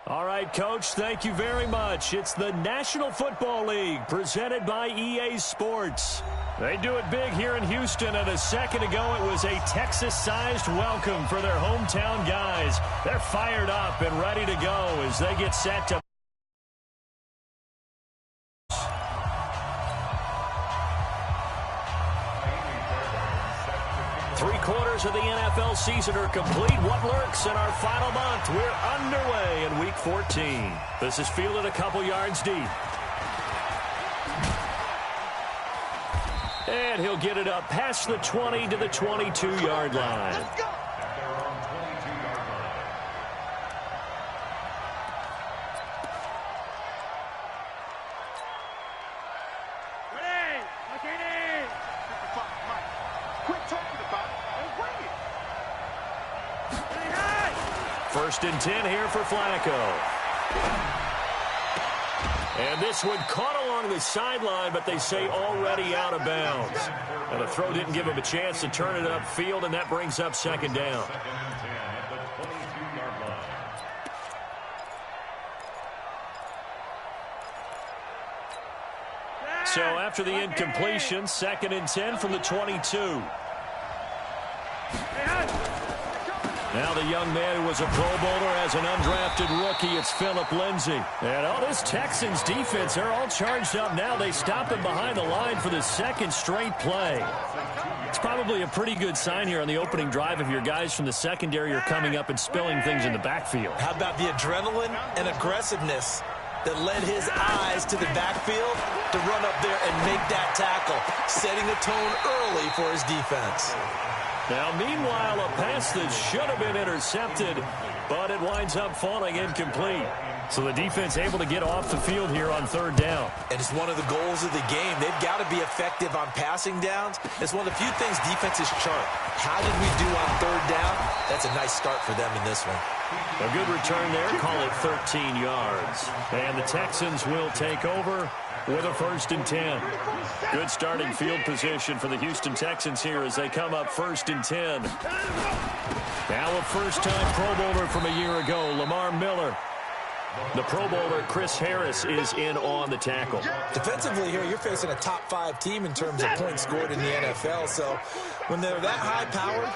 All right, Coach, thank you very much. It's the National Football League presented by EA Sports. They do it big here in Houston, and a second ago it was a Texas-sized welcome for their hometown guys. They're fired up and ready to go as they get set to... Three-quarters of the NFL season are complete. What lurks in our final month? We're underway in Week 14. This is fielded a couple yards deep. And he'll get it up past the 20 to the 22-yard line. Let's go. First and 10 here for Flacco. And this one caught along the sideline, but they say already out of bounds. And the throw didn't give him a chance to turn it upfield, and that brings up second down. So after the incompletion, second and 10 from the 22. Now the young man who was a Pro Bowler as an undrafted rookie, it's Phillip Lindsay. And all this Texans defense, they're all charged up now. They stop him behind the line for the second straight play. It's probably a pretty good sign here on the opening drive if your guys from the secondary are coming up and spilling things in the backfield. How about the adrenaline and aggressiveness that led his eyes to the backfield to run up there and make that tackle, setting a tone early for his defense. Now, meanwhile, a pass that should have been intercepted, but it winds up falling incomplete. So the defense able to get off the field here on third down. And it's one of the goals of the game. They've got to be effective on passing downs. It's one of the few things defenses chart. How did we do on third down? That's a nice start for them in this one. A good return there. Call it 13 yards. And the Texans will take over with a first and 10. Good starting field position for the Houston Texans here as they come up first and 10. Now a first-time Pro Bowler from a year ago, Lamar Miller. The Pro Bowler, Chris Harris, is in on the tackle. Defensively here, you're facing a top-5 team in terms of points scored in the NFL. So when they're that high-powered,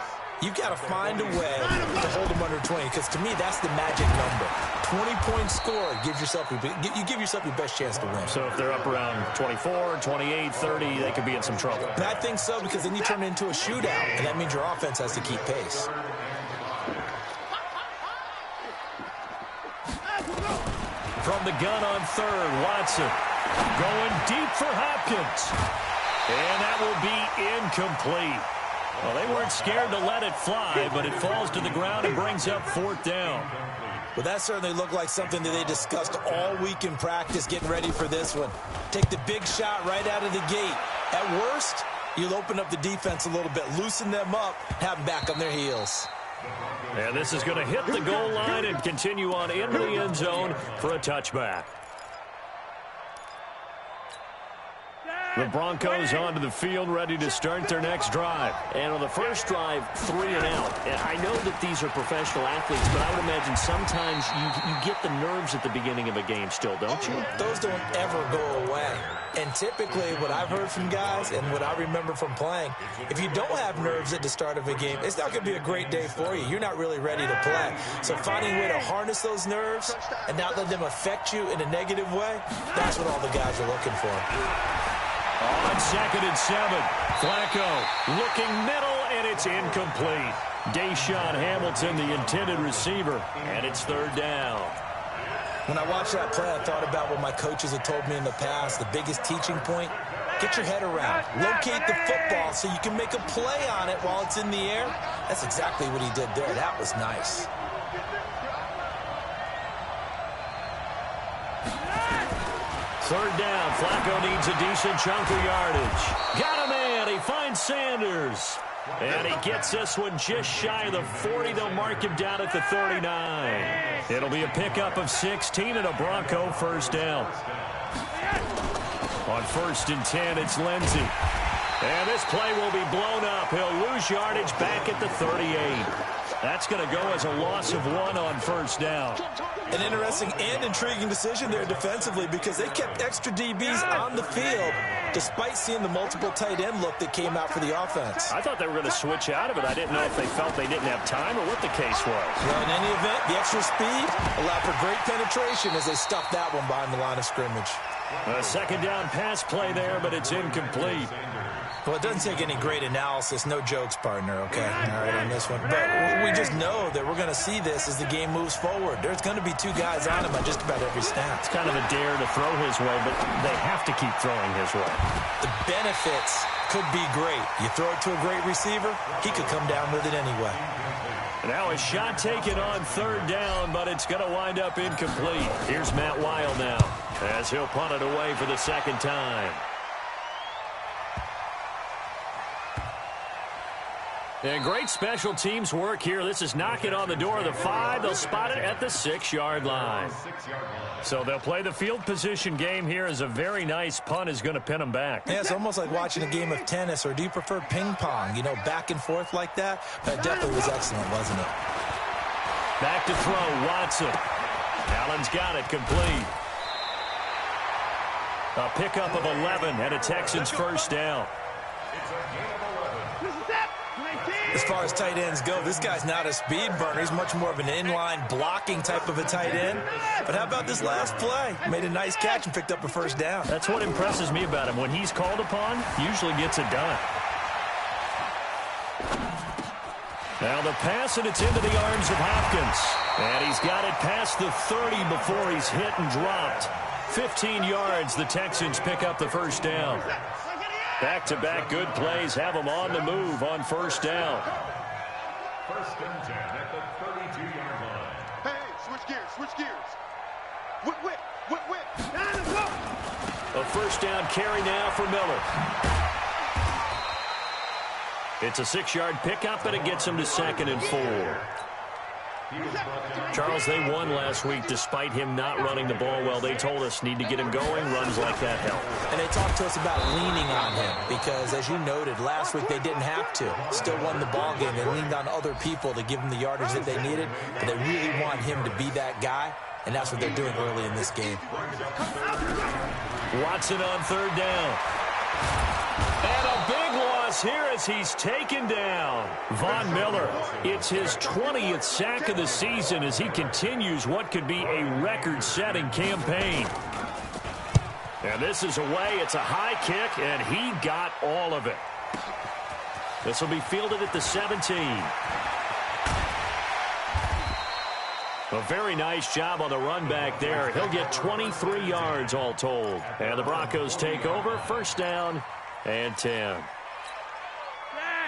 you've got to find a way to hold them under 20, because to me, that's the magic number. 20 points scored gives yourself you give yourself your best chance to win. So if they're up around 24, 28, 30, they could be in some trouble. And I think so, because then you turn it into a shootout, and that means your offense has to keep pace. From the gun on third, Watson going deep for Hopkins. And that will be incomplete. Well, they weren't scared to let it fly, but it falls to the ground and brings up fourth down. Well, that certainly looked like something that they discussed all week in practice, getting ready for this one. Take the big shot right out of the gate. At worst, you'll open up the defense a little bit, loosen them up, have them back on their heels. And this is going to hit the goal line and continue on into the end zone for a touchback. The Broncos onto the field, ready to start their next drive. And on the first drive, 3 and out. And I know that these are professional athletes, but I would imagine sometimes you get the nerves at the beginning of a game still, don't you? Those don't ever go away. And typically what I've heard from guys and what I remember from playing, if you don't have nerves at the start of a game, it's not going to be a great day for you. You're not really ready to play. So finding a way to harness those nerves and not let them affect you in a negative way, that's what all the guys are looking for. On second and 7, Flacco looking middle, and it's incomplete. Deshaun Hamilton, the intended receiver, and it's third down. When I watched that play, I thought about what my coaches had told me in the past. The biggest teaching point, get your head around. Locate the football so you can make a play on it while it's in the air. That's exactly what he did there. That was nice. Third down, Flacco needs a decent chunk of yardage. Got a man, he finds Sanders. And he gets this one just shy of the 40. They'll mark him down at the 39. It'll be a pickup of 16 and a Bronco first down. On first and 10, it's Lindsay. And this play will be blown up. He'll lose yardage back at the 38. That's going to go as a loss of 1 on first down. An interesting and intriguing decision there defensively because they kept extra DBs on the field despite seeing the multiple tight end look that came out for the offense. I thought they were going to switch out of it. I didn't know if they felt they didn't have time or what the case was. Well, in any event, the extra speed allowed for great penetration as they stuffed that one behind the line of scrimmage. A second down pass play there, but it's incomplete. Well, it doesn't take any great analysis. No jokes, partner, okay? All right, on this one. But we just know that we're going to see this as the game moves forward. There's going to be 2 guys on him on just about every snap. It's kind of a dare to throw his way, but they have to keep throwing his way. The benefits could be great. You throw it to a great receiver, he could come down with it anyway. Now a shot taken on third down, but it's going to wind up incomplete. Here's Matt Weil now as he'll punt it away for the second time. And great special teams work here. This is knocking on the door of the 5. They'll spot it at the 6-yard line. So they'll play the field position game here as a very nice punt is going to pin them back. Yeah, it's almost like watching a game of tennis, or do you prefer ping pong? You know, back and forth like that? That definitely was excellent, wasn't it? Back to throw, Watson. Allen's got it, complete. A pickup of 11 and a Texans first down. As far as tight ends go, this guy's not a speed burner. He's much more of an inline blocking type of a tight end. But how about this last play? Made a nice catch and picked up a first down. That's what impresses me about him. When he's called upon, usually gets it done. Now the pass, and it's into the arms of Hopkins. And he's got it past the 30 before he's hit and dropped. 15 yards, the Texans pick up the first down. Back-to-back good plays have them on the move on first down. First and 10 at the 32-yard line. Hey, switch gears. Whip. A first down carry now for Miller. It's a 6-yard pickup, and it gets him to 2nd and 4. Charles, they won last week despite him not running the ball well. They told us need to get him going. Runs like that help. And they talked to us about leaning on him because, as you noted, last week they didn't have to. Still won the ball game. They leaned on other people to give them the yardage that they needed. But they really want him to be that guy, and that's what they're doing early in this game. Watson on third down. And a big loss here as he's taken down. Von Miller, it's his 20th sack of the season as he continues what could be a record-setting campaign. And this is away. It's a high kick, and he got all of it. This will be fielded at the 17. A very nice job on the run back there. He'll get 23 yards all told. And the Broncos take over. First down and 10.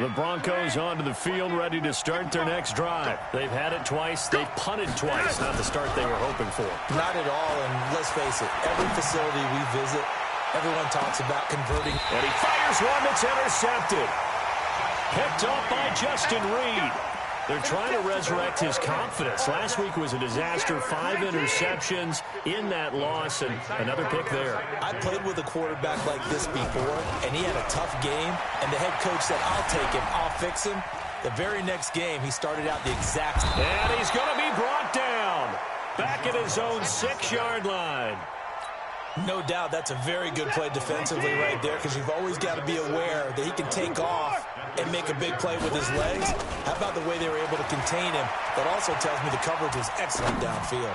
The Broncos onto the field, ready to start their next drive. They've had it twice. They've punted twice. Not the start they were hoping for. Not at all, and let's face it, every facility we visit, everyone talks about converting. And he fires one that's intercepted. Picked up by Justin Reed. They're trying to resurrect his confidence. Last week was a disaster. 5 interceptions in that loss, and another pick there. I played with a quarterback like this before, and he had a tough game, and the head coach said, I'll take him, I'll fix him. The very next game, he started out the exact... And he's going to be brought down. Back at his own 6-yard line. No doubt that's a very good play defensively right there, because you've always got to be aware that he can take off and make a big play with his legs. How about the way they were able to contain him? That also tells me the coverage was excellent downfield.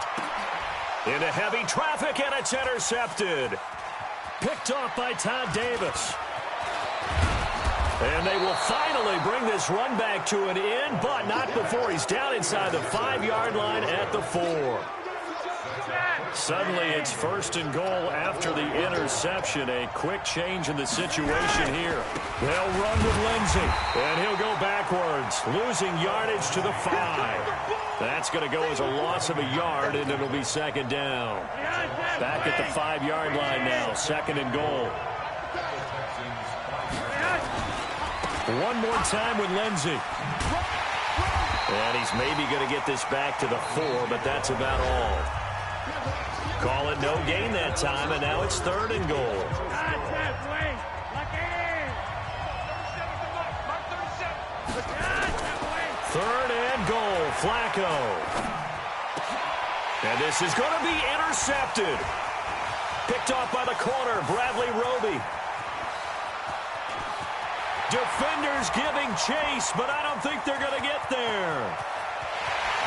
Into heavy traffic, and it's intercepted. Picked off by Todd Davis. And they will finally bring this run back to an end, but not before he's down inside the 5-yard line at the 4. Suddenly, it's first and goal after the interception. A quick change in the situation here. They'll run with Lindsey, and he'll go backwards, losing yardage to the 5. That's going to go as a loss of a yard, and it'll be second down. Back at the 5-yard line now, second and goal. One more time with Lindsey. And he's maybe going to get this back to the 4, but that's about all. Call it no gain that time, and now it's third and goal. Third and goal, Flacco. And this is going to be intercepted. Picked off by the corner, Bradley Roby. Defenders giving chase, but I don't think they're going to get there.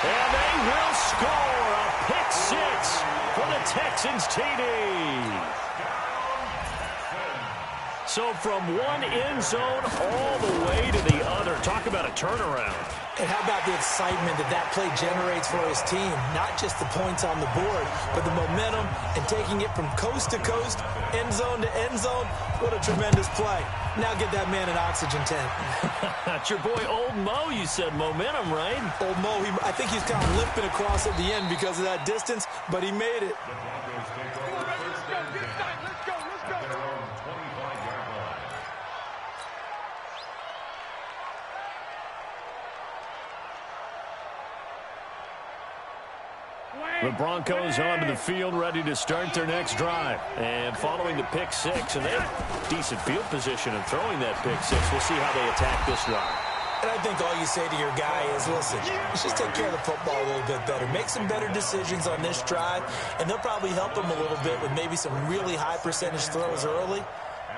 And they will score a pick six for the Texans TD. So from one end zone all the way to the other. Talk about a turnaround. And how about the excitement that play generates for his team? Not just the points on the board, but the momentum and taking it from coast to coast, end zone to end zone. What a tremendous play. Now get that man an oxygen tank. That's your boy Old Mo. You said momentum, right? Old Mo, I think he's kind of limping across at the end because of that distance, but he made it. The Broncos onto the field, ready to start their next drive. And following the pick six, and they have decent field position in throwing that pick six. We'll see how they attack this drive. And I think all you say to your guy is, listen, let's just take care of the football a little bit better. Make some better decisions on this drive, and they'll probably help him a little bit with maybe some really high percentage throws early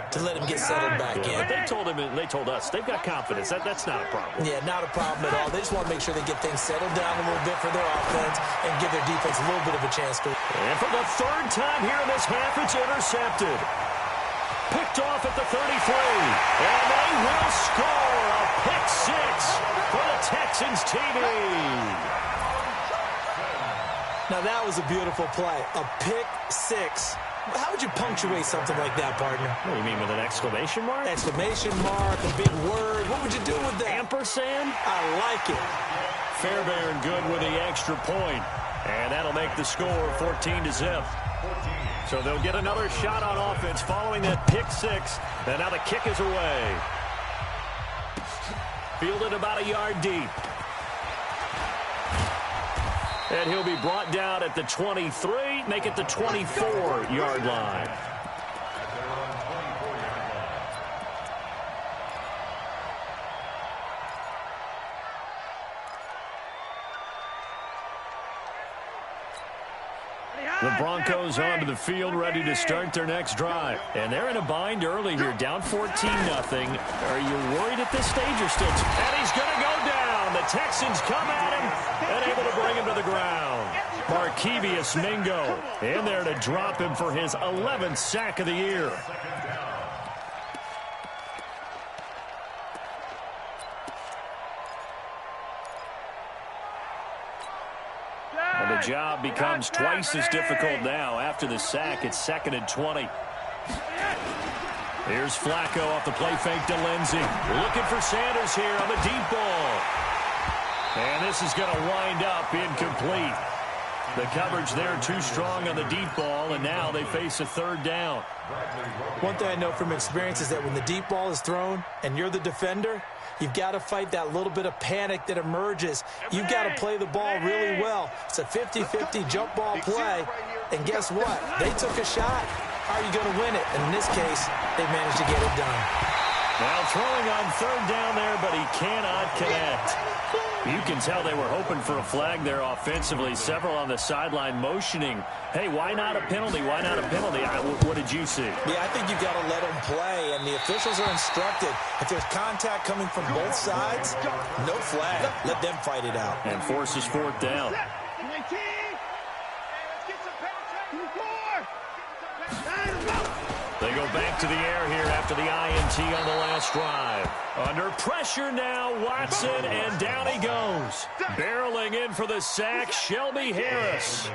to let him get settled back in. But they told him, and they told us, they've got confidence. That's not a problem. Yeah, not a problem at all. They just want to make sure they get things settled down a little bit for their offense and give their defense a little bit of a chance to. And for the third time here in this half, it's intercepted. Picked off at the 33. And they will score a pick six for the Texans TD. Now that was a beautiful play. A pick six. How would you punctuate something like that, partner? What do you mean, with an exclamation mark? Exclamation mark, a big word. What would you do with that? Ampersand? I like it. Fairbairn good with the extra point. And that'll make the score 14-0. So they'll get another shot on offense following that pick six. And now the kick is away. Fielded about a yard deep. And he'll be brought down at the 23, make it the 24-yard line. The Broncos onto the field, ready to start their next drive. And they're in a bind early here, down 14-0. Are you worried at this stage or still? And he's going to go down. The Texans come at him and able to bring him to the ground. Markevius Mingo in there to drop him for his 11th sack of the year. And the job becomes twice as difficult now. After the sack, it's 2nd and 20. Here's Flacco off the play fake to Lindsey. Looking for Sanders here on the deep ball. And this is going to wind up incomplete. The coverage there too strong on the deep ball, and now they face a third down. One thing I know from experience is that when the deep ball is thrown and you're the defender, you've got to fight that little bit of panic that emerges. You've got to play the ball really well. It's a 50-50 jump ball play, and guess what? They took a shot. Are you going to win it? And in this case, they managed to get it done. Now throwing on third down there, but he cannot connect. You can tell they were hoping for a flag there offensively. Several on the sideline motioning, hey, why not a penalty? Why not a penalty? What did you see? Yeah, I think you've got to let them play, and the officials are instructed. If there's contact coming from both sides, no flag. Let them fight it out. And forces fourth down. They go back to the air here after the INT on the last drive. Under pressure now, Watson, and down he goes. Barreling in for the sack, Shelby Harris.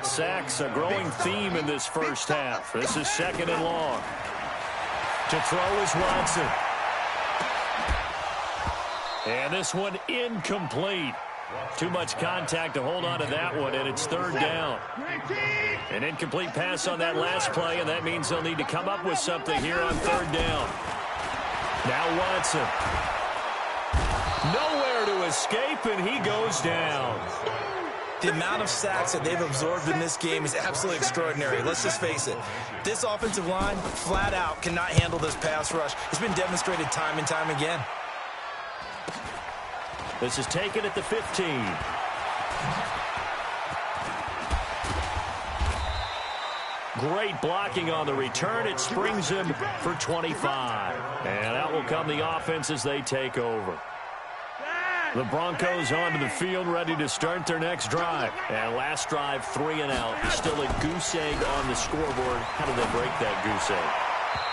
Sacks a growing theme in this first half. This is 2nd and long. To throw is Watson. And this one incomplete. Too much contact to hold on to that one, and it's 3rd down. An incomplete pass on that last play, and that means they'll need to come up with something here on 3rd down. Now Watson. Nowhere to escape, and he goes down. The amount of sacks that they've absorbed in this game is absolutely extraordinary. Let's just face it. This offensive line, flat out, cannot handle this pass rush. It's been demonstrated time and time again. This is taken at the 15. Great blocking on the return. It springs him for 25. And out will come the offense as they take over. The Broncos onto the field, ready to start their next drive. And last drive, 3 and out. Still a goose egg on the scoreboard. How do they break that goose egg?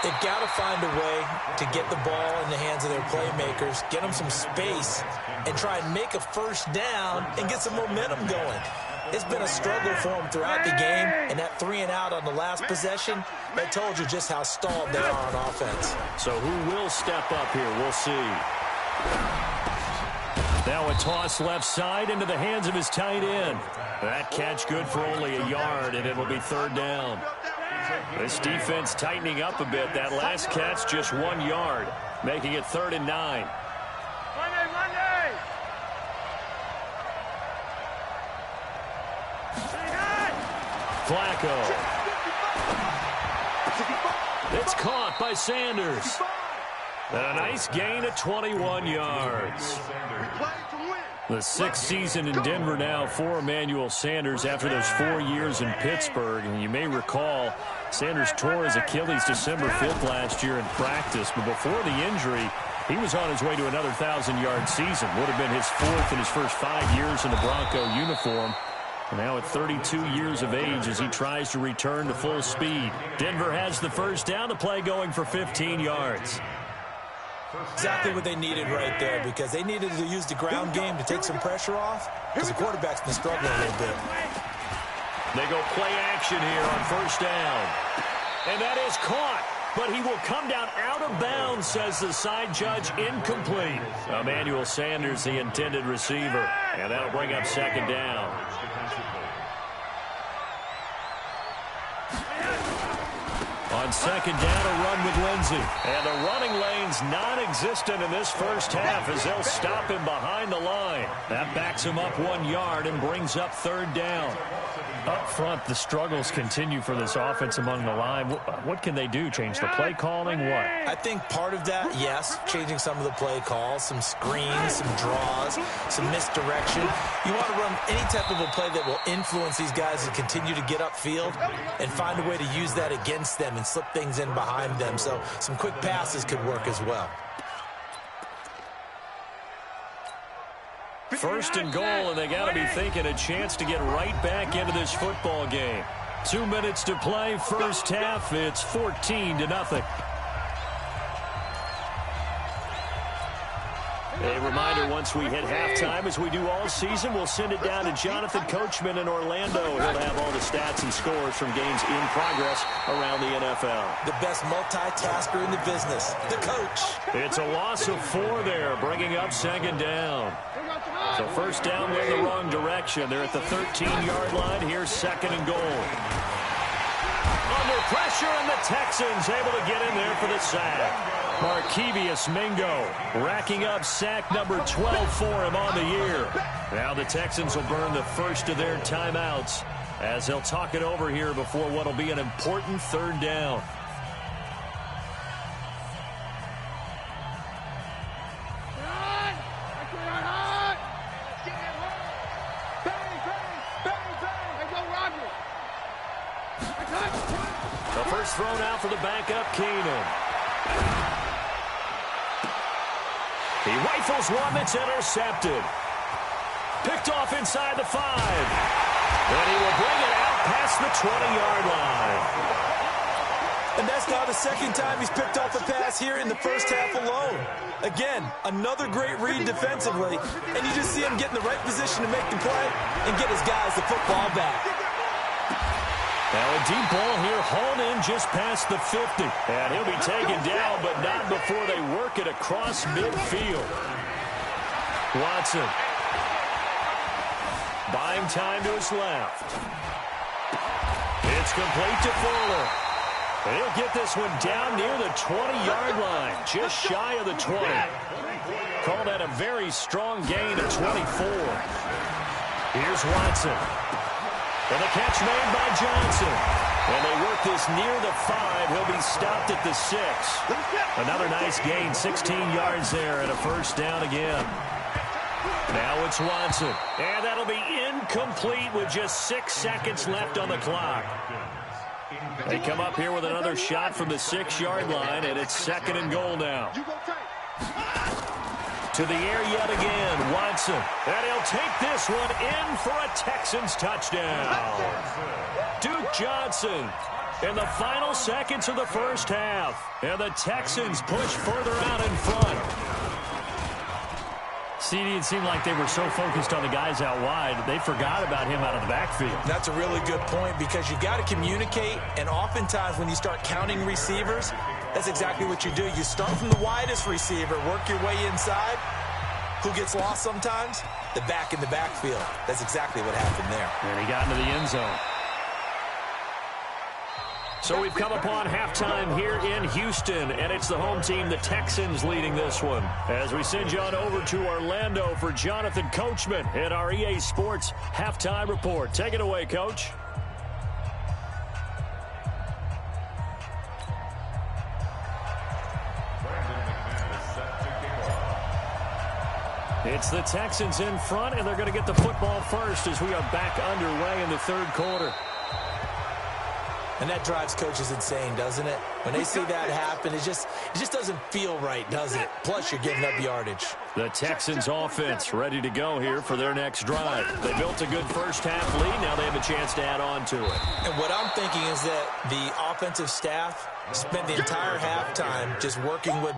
They've got to find a way to get the ball in the hands of their playmakers, get them some space, and try and make a first down and get some momentum going. It's been a struggle for them throughout the game, and that 3 and out on the last possession, that told you just how stalled they are on offense. So who will step up here? We'll see. Now a toss left side into the hands of his tight end. That catch good for only a yard, and it'll be 3rd down. This defense tightening up a bit. That last catch just 1 yard, making it 3rd and 9. Monday! Flacco. It's caught by Sanders. And a nice gain of 21 yards. The 6th season in Denver now for Emmanuel Sanders after those 4 years in Pittsburgh. And you may recall Sanders tore his Achilles December 5th last year in practice. But before the injury, he was on his way to another 1,000-yard season. Would have been his 4th in his first 5 years in a Bronco uniform. And now at 32 years of age as he tries to return to full speed. Denver has the first down. The play going for 15 yards. Exactly what they needed right there, because they needed to use the ground game to take some pressure off, because the quarterback's been struggling a little bit. They go play action here on first down. And that is caught, but he will come down out of bounds, says the side judge. Incomplete. Emmanuel Sanders, the intended receiver. And that'll bring up 2nd down. On 2nd down, a run with Lindsey. And the running lane's non-existent in this first half as they'll stop him behind the line. That backs him up 1 yard and brings up 3rd down. Up front, the struggles continue for this offense among the line. What can they do? Change the play calling? What? I think part of that, yes, changing some of the play calls, some screens, some draws, some misdirection. You want to run any type of a play that will influence these guys to continue to get upfield and find a way to use that against them and slip things in behind them. So some quick passes could work as well. 1st and goal, and they got to be thinking a chance to get right back into this football game. 2 minutes to play, first half. It's 14-0. A reminder, once we hit halftime, as we do all season, we'll send it down to Jonathan Coachman in Orlando. He'll have all the stats and scores from games in progress around the NFL. The best multitasker in the business, the coach. It's a loss of 4 there, bringing up 2nd down. So first down went the wrong direction. They're at the 13-yard line. Here's 2nd and goal. Under pressure, and the Texans able to get in there for the sack. Markevius Mingo racking up sack number 12 for him on the year. Now the Texans will burn the first of their timeouts as they'll talk it over here before what will be an important 3rd down. The first thrown out for the backup, Keenan. He rifles one that's intercepted. Picked off inside the 5. And he will bring it out past the 20-yard line. And that's now the 2nd time he's picked off a pass here in the first half alone. Again, another great read defensively, and you just see him get in the right position to make the play and get his guys the football back. Now a deep ball here, hauled in just past the 50. And he'll be taken down, but not before they work it across midfield. Watson. Buying time to his left. It's complete to Fuller. And he'll get this one down near the 20-yard line, just shy of the 20. Call that a very strong gain of 24. Here's Watson. And the catch made by Johnson. And they work this near the 5. He'll be stopped at the 6. Another nice gain, 16 yards there, and a first down again. Now it's Watson. And that'll be incomplete with just 6 seconds left on the clock. They come up here with another shot from the 6-yard line, and it's 2nd and goal now. To the air yet again, Watson. And he'll take this one in for a Texans touchdown. Duke Johnson in the final seconds of the first half. And the Texans push further out in front. CD, it seemed like they were so focused on the guys out wide, they forgot about him out of the backfield. That's a really good point because you've got to communicate, and oftentimes when you start counting receivers, that's exactly what you do. You start from the widest receiver, work your way inside. Who gets lost sometimes? The back in the backfield. That's exactly what happened there. And he got into the end zone. So we've come upon halftime here in Houston, and it's the home team, the Texans, leading this one. As we send you on over to Orlando for Jonathan Coachman in our EA Sports Halftime Report. Take it away, Coach. It's the Texans in front, and they're going to get the football first as we are back underway in the third quarter. And that drives coaches insane, doesn't it? When they see that happen, it just doesn't feel right, does it? Plus, you're giving up yardage. The Texans offense ready to go here for their next drive. They built a good first half lead. Now they have a chance to add on to it. And what I'm thinking is that the offensive staff spent the entire halftime just working with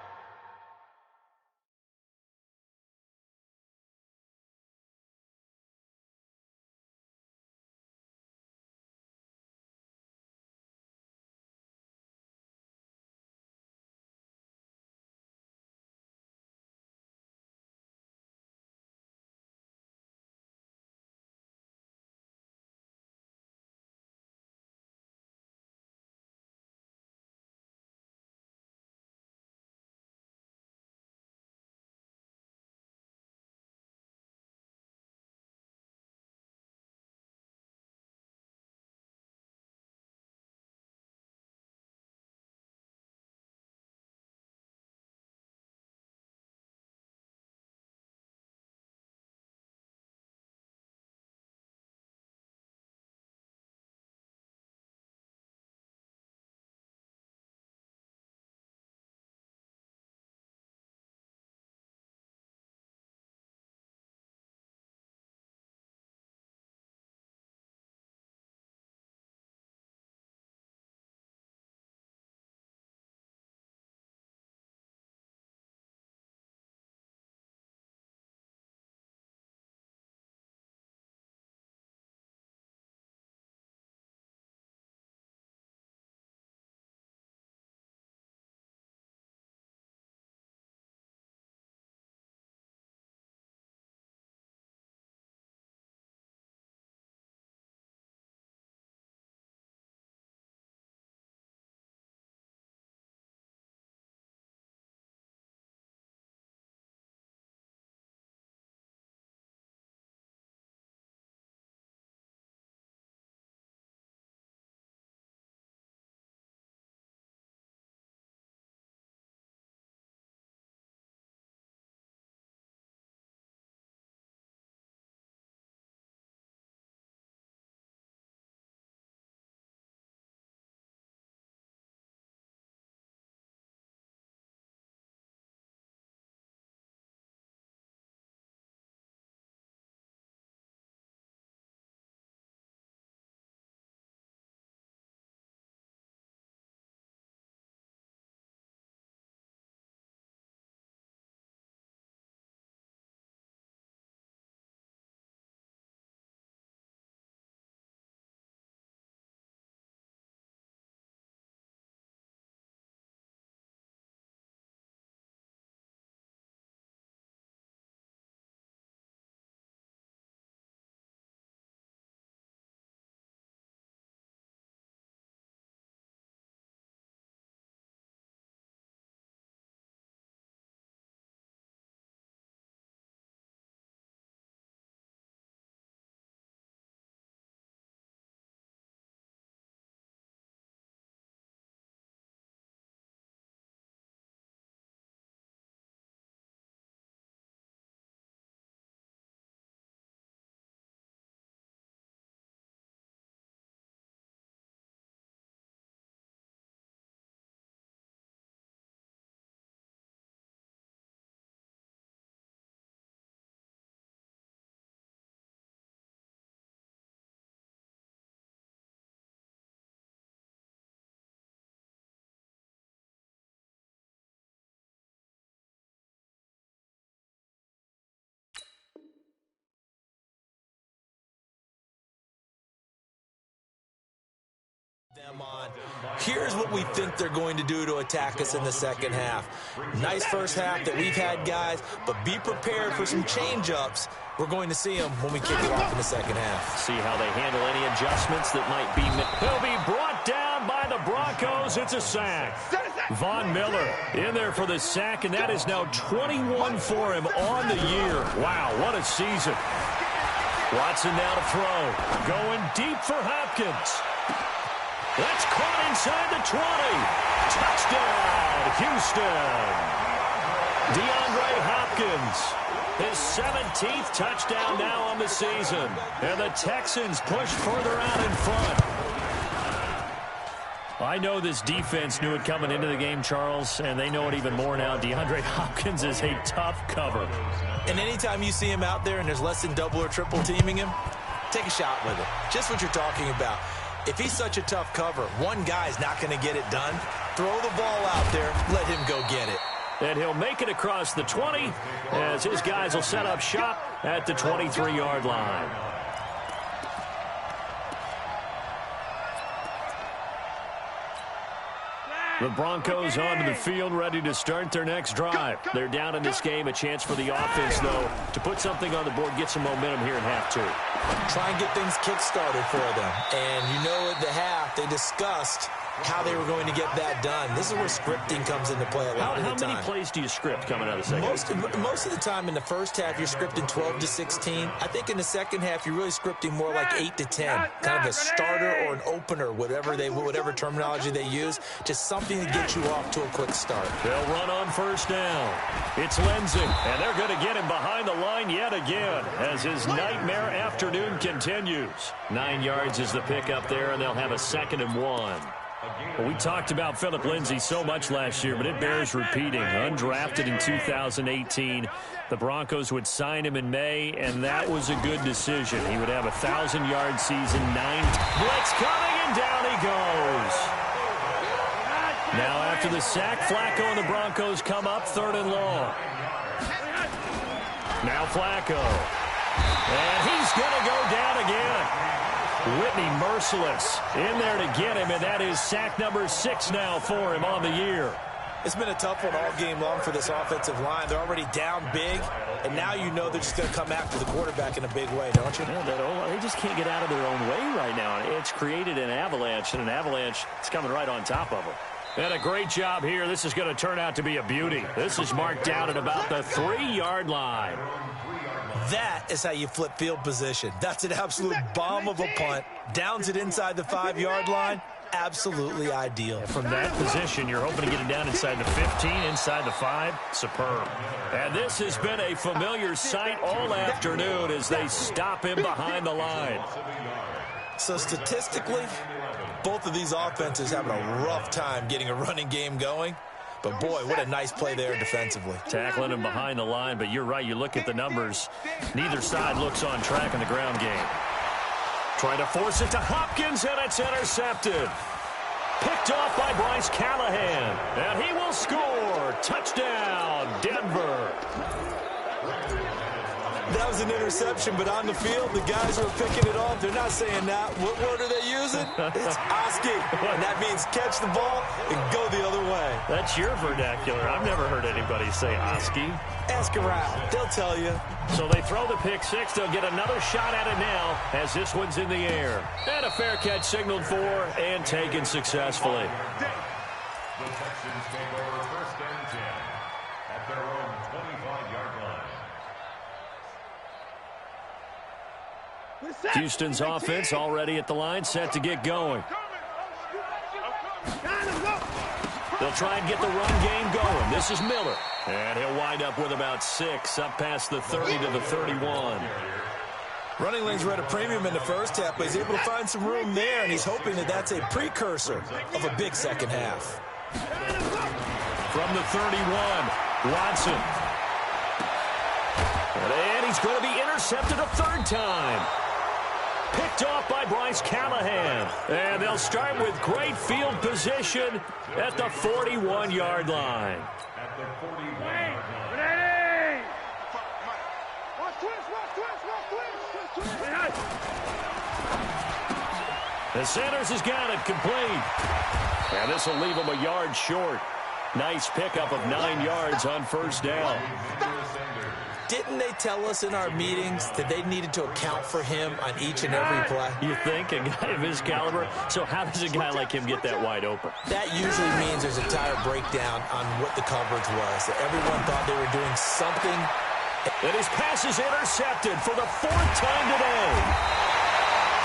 Here's what we think they're going to do to attack us in the second half. Nice first half that we've had, guys, but be prepared for some change-ups. We're going to see them when we kick it off in the second half. See how they handle any adjustments that might be made. He'll be brought down by the Broncos. It's a sack. Von Miller in there for the sack, and that is now 21 for him on the year. Wow, what a season. Watson now to throw. Going deep for Hopkins. That's caught inside the 20. Touchdown, Houston. DeAndre Hopkins, his 17th touchdown now on the season. And the Texans push further out in front. I know this defense knew it coming into the game, Charles, and they know it even more now. DeAndre Hopkins is a tough cover. And anytime you see him out there and there's less than double or triple teaming him, take a shot with it. Just what you're talking about. If he's such a tough cover, one guy's not going to get it done. Throw the ball out there. Let him go get it. And he'll make it across the 20 as his guys will set up shop at the 23-yard line. The Broncos onto the field, ready to start their next drive. They're down in this game. A chance for the offense, though, to put something on the board, get some momentum here in half two. Try and get things kick-started for them. And you know at the half, they discussed how they were going to get that done. This is where scripting comes into play a lot of the time. How many plays do you script coming out of the second? Most of the time in the first half, you're scripting 12 to 16. I think in the second half, you're really scripting more like 8 to 10. Kind of a starter or an opener, whatever terminology they use. Just something to get you off to a quick start. They'll run on first down. It's Lindsey, and they're going to get him behind the line yet again as his nightmare afternoon continues. 9 yards is the pickup there, and they'll have a 2nd and 1. Well, we talked about Philip Lindsay so much last year, but it bears repeating. Undrafted in 2018. The Broncos would sign him in May, and that was a good decision. He would have a 1,000-yard season, 9. Blitz coming, and down he goes. Now after the sack, Flacco and the Broncos come up 3rd and long. Now Flacco. And he's going to go down again. Whitney merciless in there to get him, and that is sack number 6 now for him on the year. It's been a tough one all game long for this offensive line. They're already down big, and now you know they're just going to come after the quarterback in a big way, don't you? Yeah, they just can't get out of their own way right now. It's created an avalanche, and an avalanche is coming right on top of them. And a great job here. This is going to turn out to be a beauty. This is marked down at about the 3-yard line. That is how you flip field position. That's an absolute bomb of a punt. Downs it inside the 5-yard line. Absolutely ideal. From that position, you're hoping to get it down inside the 15, inside the 5. Superb. And this has been a familiar sight all afternoon as they stop him behind the line. So statistically, both of these offenses having a rough time getting a running game going. But, boy, what a nice play there defensively. Tackling him behind the line, but you're right. You look at the numbers. Neither side looks on track in the ground game. Trying to force it to Hopkins, and it's intercepted. Picked off by Bryce Callahan, and he will score. Touchdown, Denver. That was an interception, but on the field, the guys who are picking it off, they're not saying that. What word are they using? It's Oski, and that means catch the ball and go the other way. That's your vernacular. I've never heard anybody say Oski. Ask around. They'll tell you. So they throw the pick 6. They'll get another shot at it now as this one's in the air. And a fair catch signaled for and taken successfully. The Texans take over 1st and 10 at their own 25-yard line. Houston's offense already at the line, set to get going. They'll try and get the run game going. This is Miller. And he'll wind up with about 6, up past the 30 to the 31. Running lanes were at a premium in the first half, but he's able to find some room there, and he's hoping that that's a precursor of a big second half. From the 31, Watson. And he's going to be intercepted a 3rd time. Picked off by Bryce Callahan. And they'll start with great field position at the 41-yard line. At the 41-yard line. Ready! Watch twist! The Sanders has got it complete. And this will leave him a yard short. Nice pickup of 9 yards on first down. Didn't they tell us in our meetings that they needed to account for him on each and every play? You think, a guy of his caliber? So how does a guy like him get that wide open? That usually means there's a entire breakdown on what the coverage was. That everyone thought they were doing something. And his pass is intercepted for the 4th time today.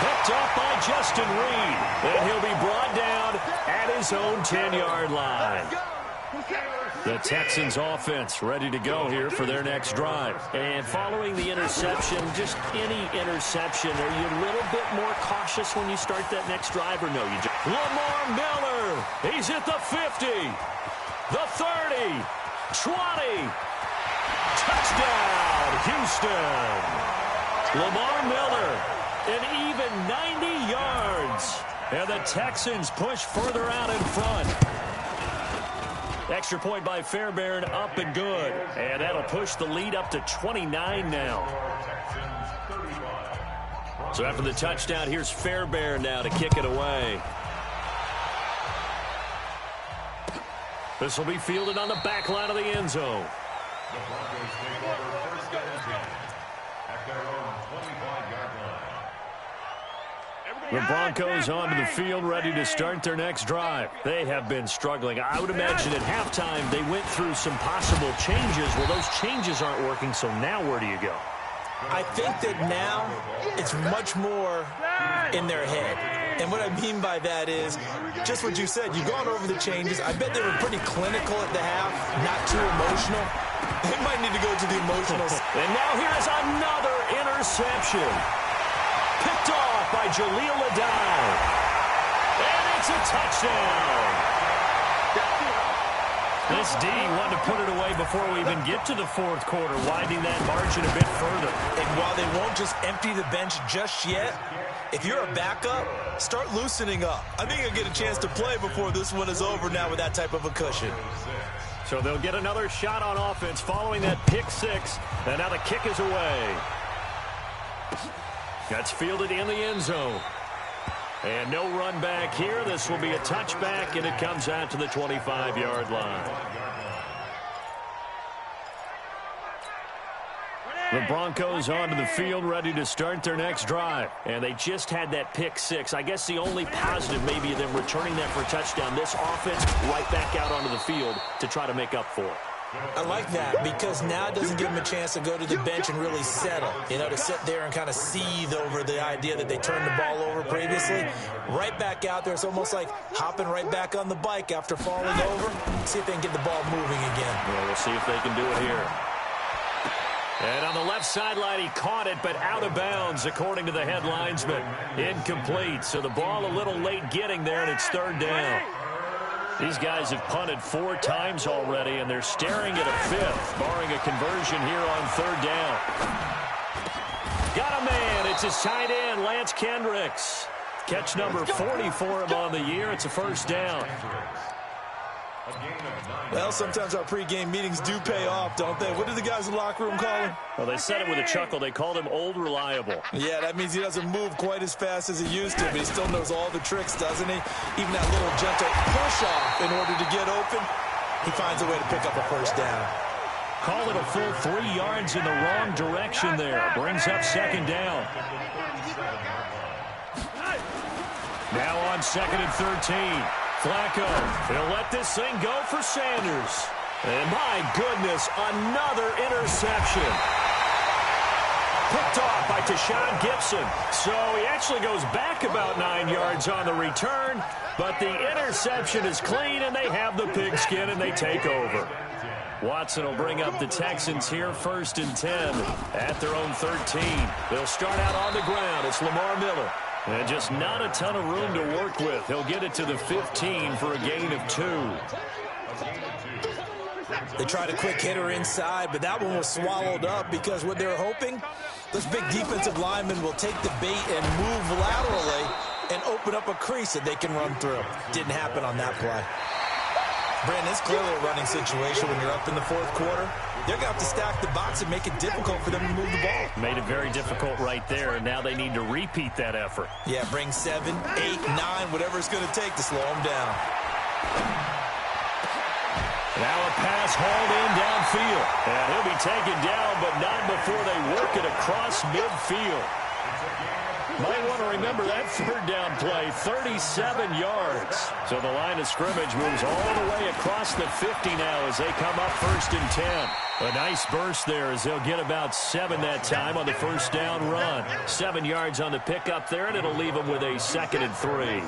Picked up by Justin Reed. And he'll be brought down at his own 10-yard line. The Texans offense ready to go here for their next drive. And following the interception, just any interception, are you a little bit more cautious when you start that next drive or no? Lamar Miller, he's at the 50, the 30, 20, touchdown, Houston. Lamar Miller, an even 90 yards. And the Texans push further out in front. Extra point by Fairbairn, up and good. And that'll push the lead up to 29 now. So after the touchdown, here's Fairbairn now to kick it away. This will be fielded on the back line of the end zone. The Broncos take over first and 10 at their own 25-yard line. The Broncos onto the field, ready to start their next drive. They have been struggling. I would imagine at halftime they went through some possible changes. Well, those changes aren't working, so now where do you go? I think that now it's much more in their head. And what I mean by that is just what you said. You've gone over the changes. I bet they were pretty clinical at the half, not too emotional. They might need to go to the emotional. And now here is another interception. Picked off by Jaleel Adai. And it's a touchdown. This D wanted to put it away before we even get to the 4th quarter, widening that margin a bit further. And while they won't just empty the bench just yet, if you're a backup, start loosening up. I think you'll get a chance to play before this one is over now with that type of a cushion. So they'll get another shot on offense following that pick 6. And now the kick is away. That's fielded in the end zone. And no run back here. This will be a touchback, and it comes out to the 25-yard line. The Broncos onto the field, ready to start their next drive. And they just had that pick 6. I guess the only positive maybe them returning that for a touchdown. This offense right back out onto the field to try to make up for it. I like that because now it doesn't give them a chance to go to the bench and really settle, to sit there and kind of seethe over the idea that they turned the ball over previously. Right back out there. It's almost like hopping right back on the bike after falling over. See if they can get the ball moving again. Well, we'll see if they can do it here. And on the left sideline, he caught it, but out of bounds, according to the head linesman. Incomplete. So the ball a little late getting there, and it's 3rd down. These guys have punted 4 times already, and they're staring at a 5th, barring a conversion here on 3rd down. Got a man. It's his tight end, Lance Kendricks. Catch number 40 for him on the year. It's a 1st down. Well, sometimes our pregame meetings do pay off, don't they? What did the guys in the locker room call him? Well, they said it with a chuckle. They called him Old Reliable. Yeah, that means he doesn't move quite as fast as he used to, but he still knows all the tricks, doesn't he? Even that little gentle push-off in order to get open, he finds a way to pick up a 1st down. Call it a full 3 yards in the wrong direction there. Brings up 2nd down. Now on 2nd and 13. Flacco, he'll let this thing go for Sanders. And my goodness, another interception. Picked off by Tashawn Gibson. So he actually goes back about 9 yards on the return, but the interception is clean, and they have the pigskin, and they take over. Watson will bring up the Texans here, 1st and 10 at their own 13. They'll start out on the ground. It's Lamar Miller. And just not a ton of room to work with. He'll get it to the 15 for a gain of 2. They tried a quick hitter inside, but that one was swallowed up because what they're hoping, those big defensive linemen will take the bait and move laterally and open up a crease that they can run through. Didn't happen on that play. Brandon, it's clearly a running situation when you're up in the fourth quarter. They're going to have to stack the box and make it difficult for them to move the ball. Made it very difficult right there, and now they need to repeat that effort. Yeah, bring 7, 8, 9, whatever it's going to take to slow them down. Now a pass hauled in downfield. And he'll be taken down, but not before they work it across midfield. Might want to remember that third down play, 37 yards. So the line of scrimmage moves all the way across the 50 now as they come up 1st and 10. A nice burst there as they'll get about 7 that time on the first down run. 7 yards on the pickup there, and it'll leave them with a 2nd and 3.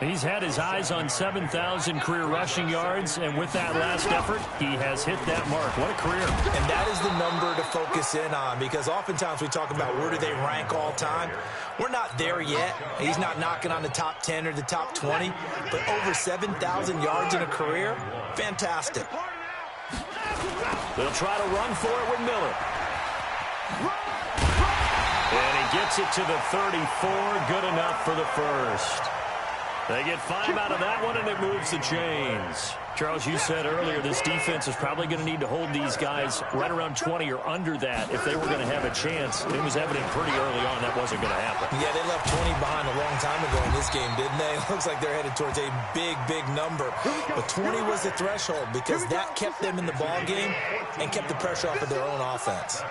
He's had his eyes on 7,000 career rushing yards, and with that last effort, he has hit that mark. What a career. And that is the number to focus in on, because oftentimes we talk about where do they rank all time. We're not there yet. He's not knocking on the top 10 or the top 20, but over 7,000 yards in a career, fantastic. They'll try to run for it with Miller. And he gets it to the 34, good enough for the first. They get 5 out of that one, and it moves the chains. Charles, you said earlier this defense is probably going to need to hold these guys right around 20 or under that if they were going to have a chance. It was evident pretty early on that wasn't going to happen. Yeah, they left 20 behind a long time ago in this game, didn't they? It looks like they're headed towards a big, big number. But 20 was the threshold because that kept them in the ball game and kept the pressure off of their own offense.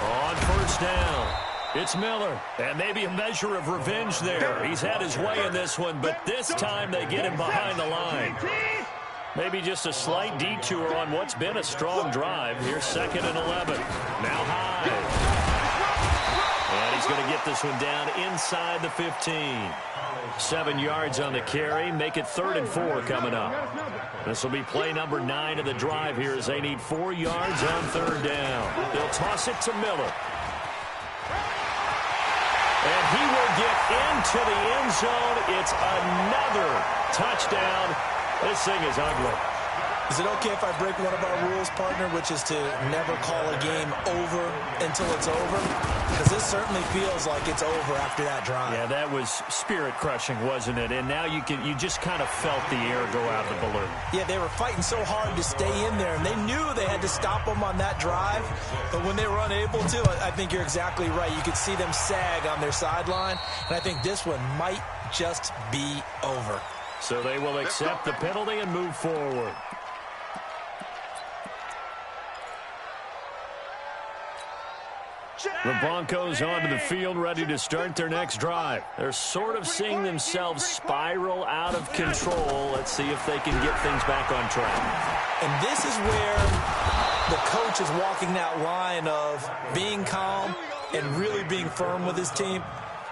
On first down, it's Miller, and maybe a measure of revenge there. He's had his way in this one, but this time they get him behind the line. Maybe just a slight detour on what's been a strong drive. Here's 2nd and 11. Now high. And he's going to get this one down inside the 15. 7 yards on the carry. Make it 3rd and 4 coming up. This will be play number 9 of the drive here as they need 4 yards on 3rd down. They'll toss it to Miller. And he will get into the end zone. It's another touchdown. This thing is ugly. Is it okay if I break one of our rules, partner, which is to never call a game over until it's over? Because this certainly feels like it's over after that drive. Yeah, that was spirit-crushing, wasn't it? And now you just kind of felt the air go out of the balloon. Yeah, they were fighting so hard to stay in there, and they knew they had to stop them on that drive. But when they were unable to, I think you're exactly right. You could see them sag on their sideline, and I think this one might just be over. So they will accept the penalty and move forward. The Broncos onto the field, ready to start their next drive. They're sort of seeing themselves spiral out of control. Let's see if they can get things back on track. And this is where the coach is walking that line of being calm and really being firm with his team.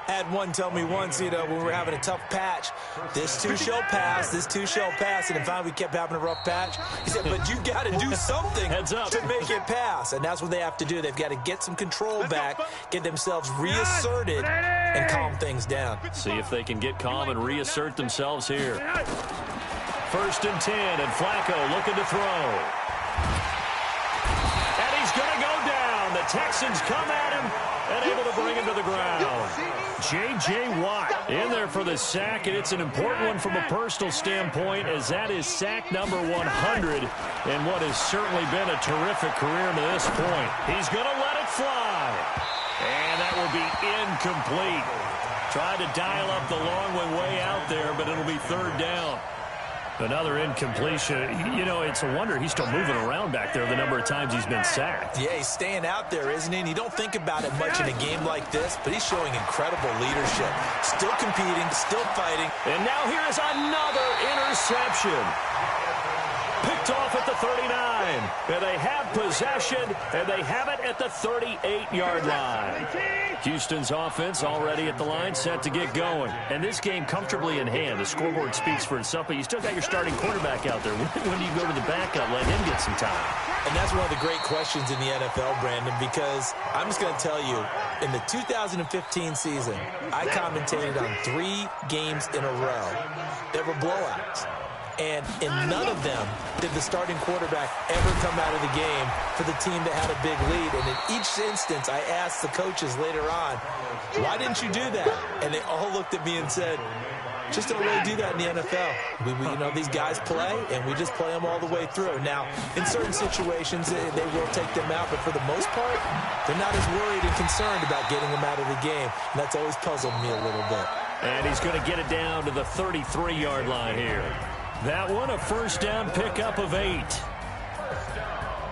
I had one tell me once, when we were having a tough patch, this too shall pass, this too shall pass, and then finally we kept having a rough patch. He said, but you got to do something to make it pass, and that's what they have to do. They've got to get some control back, get themselves reasserted, and calm things down. See if they can get calm and reassert themselves here. 1st and 10, and Flacco looking to throw. And he's going to go down. The Texans come at him and able to bring him to the ground. J.J. Watt in there for the sack, and it's an important one from a personal standpoint as that is sack number 100 in what has certainly been a terrific career to this point. He's going to let it fly, and that will be incomplete. Tried to dial up the long one way out there, but it'll be 3rd down. Another incompletion. It's a wonder he's still moving around back there the number of times he's been sacked. Yeah, he's staying out there, isn't he? And you don't think about it much in a game like this, but he's showing incredible leadership. Still competing, still fighting. And now here is another interception. Picked off at the 39. And they have possession, and they have it at the 38-yard line. Houston's offense already at the line, set to get going. And this game comfortably in hand. The scoreboard speaks for itself, but you still got your starting quarterback out there. When do you go to the backup, let him get some time? And that's one of the great questions in the NFL, Brandon, because I'm just going to tell you, in the 2015 season, I commentated on 3 games in a row that were blowouts. And in none of them did the starting quarterback ever come out of the game for the team that had a big lead. And in each instance, I asked the coaches later on, why didn't you do that? And they all looked at me and said, Just don't really do that in the NFL. You know, these guys play, and we just play them all the way through. Now, in certain situations, they will take them out, but for the most part, they're not as worried and concerned about getting them out of the game. And that's always puzzled me a little bit. And he's going to get it down to the 33-yard line here. That one, a first down pickup of 8.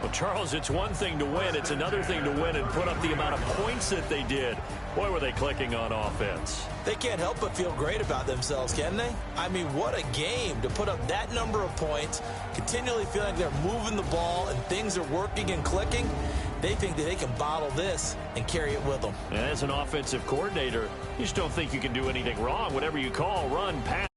Well, Charles, it's one thing to win. It's another thing to win and put up the amount of points that they did. Boy, were they clicking on offense. They can't help but feel great about themselves, can they? I mean, what a game to put up that number of points, continually feeling like they're moving the ball and things are working and clicking. They think that they can bottle this and carry it with them. And as an offensive coordinator, you just don't think you can do anything wrong. Whatever you call, run, pass.